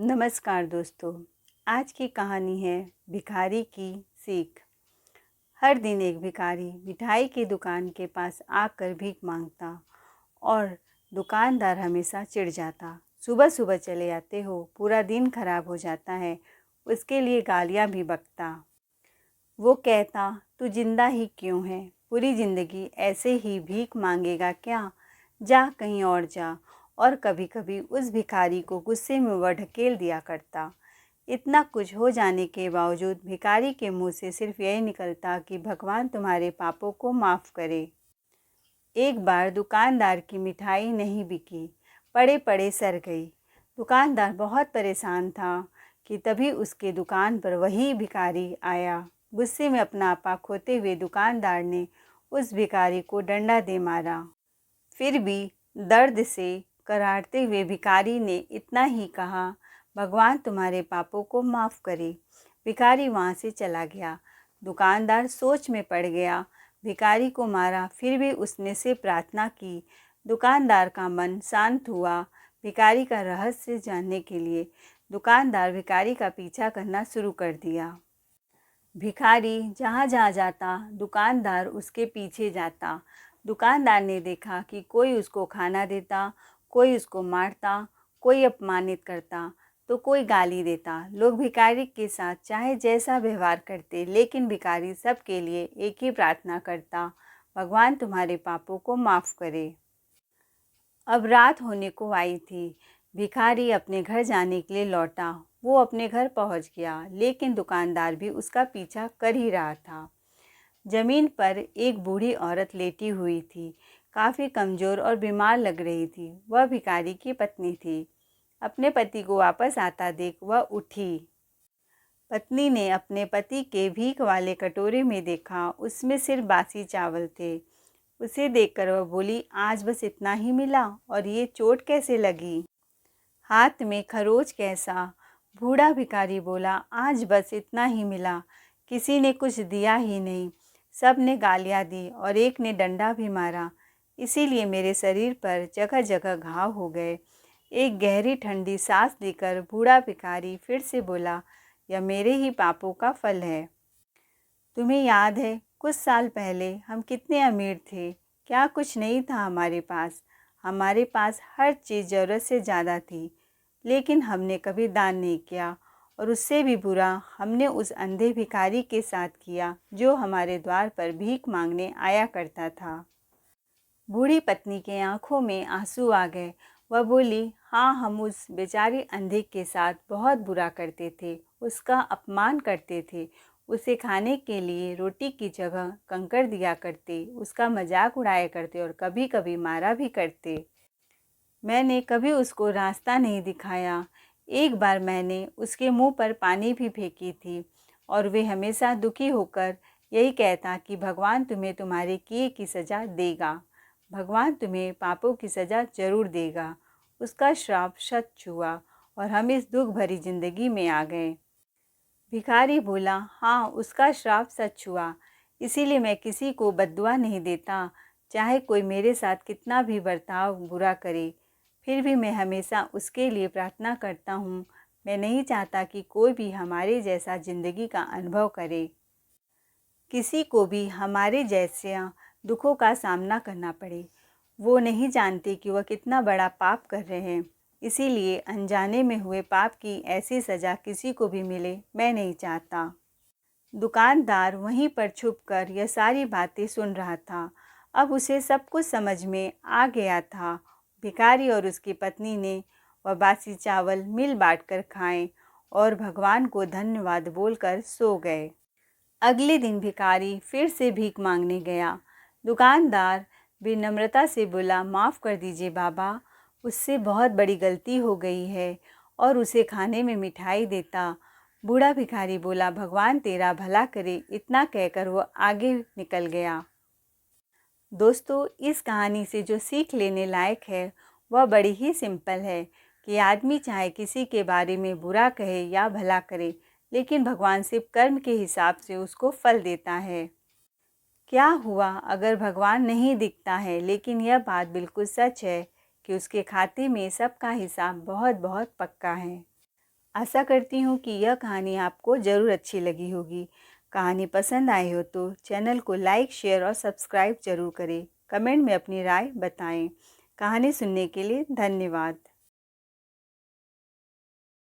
नमस्कार दोस्तों। आज की कहानी है भिखारी की सीख। हर दिन एक भिखारी मिठाई की दुकान के पास आकर भीख मांगता और दुकानदार हमेशा चिढ़ जाता। सुबह सुबह चले आते हो, पूरा दिन खराब हो जाता है। उसके लिए गालियाँ भी बकता। वो कहता, तू जिंदा ही क्यों है? पूरी ज़िंदगी ऐसे ही भीख मांगेगा क्या? जा कहीं और जा। और कभी-कभी उस भिखारी को गुस्से में वह ढकेल दिया करता। इतना कुछ हो जाने के बावजूद भिखारी के मुंह से सिर्फ यही निकलता कि भगवान तुम्हारे पापों को माफ़ करे। एक बार दुकानदार की मिठाई नहीं बिकी, पड़े पड़े सड़ गई। दुकानदार बहुत परेशान था कि तभी उसके दुकान पर वही भिखारी आया। गुस्से में अपना आपा खोते हुए दुकानदार ने उस भिखारी को डंडा दे मारा। फिर भी दर्द से कराहते हुए भिखारी ने इतना ही कहा, भगवान तुम्हारे पापों को माफ़ करे। भिखारी वहाँ से चला गया। दुकानदार सोच में पड़ गया। भिखारी को मारा, फिर भी उसने से प्रार्थना की। दुकानदार का मन शांत हुआ। भिखारी का रहस्य जानने के लिए दुकानदार भिखारी का पीछा करना शुरू कर दिया। भिखारी जहाँ जहाँ जाता, दुकानदार उसके पीछे जाता। दुकानदार ने देखा कि कोई उसको खाना देता, कोई उसको मारता, कोई अपमानित करता तो कोई गाली देता। लोग भिखारी के साथ चाहे जैसा व्यवहार करते, लेकिन भिखारी सबके लिए एक ही प्रार्थना करता, भगवान तुम्हारे पापों को माफ़ करे। अब रात होने को आई थी। भिखारी अपने घर जाने के लिए लौटा। वो अपने घर पहुंच गया, लेकिन दुकानदार भी उसका पीछा कर ही रहा था। ज़मीन पर एक बूढ़ी औरत लेटी हुई थी, काफ़ी कमज़ोर और बीमार लग रही थी। वह भिखारी की पत्नी थी। अपने पति को वापस आता देख वह उठी। पत्नी ने अपने पति के भीख वाले कटोरे में देखा, उसमें सिर्फ बासी चावल थे। उसे देखकर वह बोली, आज बस इतना ही मिला और ये चोट कैसे लगी? हाथ में खरोच कैसा? बूढ़ा भिखारी बोला, आज बस इतना ही मिला, किसी ने कुछ दिया ही नहीं। सब ने गालियाँ दी और एक ने डंडा भी मारा, इसीलिए मेरे शरीर पर जगह जगह घाव हो गए। एक गहरी ठंडी सांस लेकर बूढ़ा भिखारी फिर से बोला, यह मेरे ही पापों का फल है। तुम्हें याद है कुछ साल पहले हम कितने अमीर थे? क्या कुछ नहीं था हमारे पास? हमारे पास हर चीज़ ज़रूरत से ज़्यादा थी, लेकिन हमने कभी दान नहीं किया। और उससे भी बुरा हमने उस अंधे भिखारी के साथ किया जो हमारे द्वार पर भीख मांगने आया करता था। बूढ़ी पत्नी के आंखों में आंसू आ गए। वह बोली, हाँ, हम उस बेचारे अंधे के साथ बहुत बुरा करते थे, उसका अपमान करते थे, उसे खाने के लिए रोटी की जगह कंकड़ दिया करते, उसका मजाक उड़ाया करते और कभी कभी मारा भी करते। मैंने कभी उसको रास्ता नहीं दिखाया। एक बार मैंने उसके मुंह पर पानी भी फेंकी थी और वे हमेशा दुखी होकर यही कहता कि भगवान तुम्हें तुम्हारे किए की सज़ा देगा, भगवान तुम्हें पापों की सज़ा ज़रूर देगा। उसका श्राप सच हुआ और हम इस दुख भरी ज़िंदगी में आ गए। भिखारी बोला, हाँ, उसका श्राप सच हुआ, इसीलिए मैं किसी को बद्दुआ नहीं देता, चाहे कोई मेरे साथ कितना भी बर्ताव बुरा करे, फिर भी मैं हमेशा उसके लिए प्रार्थना करता हूँ। मैं नहीं चाहता कि कोई भी हमारे जैसा ज़िंदगी का अनुभव करे, किसी को भी हमारे जैसे दुखों का सामना करना पड़े। वो नहीं जानते कि वह कितना बड़ा पाप कर रहे हैं, इसीलिए अनजाने में हुए पाप की ऐसी सज़ा किसी को भी मिले मैं नहीं चाहता। दुकानदार वहीं पर छुपकर यह सारी बातें सुन रहा था। अब उसे सब कुछ समझ में आ गया था। भिखारी और उसकी पत्नी ने वह बासी चावल मिल बांट कर खाए और भगवान को धन्यवाद बोलकर सो गए। अगले दिन भिखारी फिर से भीख मांगने गया। दुकानदार विनम्रता से बोला, माफ़ कर दीजिए बाबा, उससे बहुत बड़ी गलती हो गई है, और उसे खाने में मिठाई देता। बूढ़ा भिखारी बोला, भगवान तेरा भला करे। इतना कहकर वो आगे निकल गया। दोस्तों, इस कहानी से जो सीख लेने लायक है वह बड़ी ही सिंपल है कि आदमी चाहे किसी के बारे में बुरा कहे या भला करे, लेकिन भगवान सिर्फ कर्म के हिसाब से उसको फल देता है। क्या हुआ अगर भगवान नहीं दिखता है, लेकिन यह बात बिल्कुल सच है कि उसके खाते में सबका हिसाब बहुत बहुत पक्का है। आशा करती हूँ कि यह कहानी आपको ज़रूर अच्छी लगी होगी। कहानी पसंद आई हो तो चैनल को लाइक, शेयर और सब्सक्राइब ज़रूर करें। कमेंट में अपनी राय बताएं। कहानी सुनने के लिए धन्यवाद।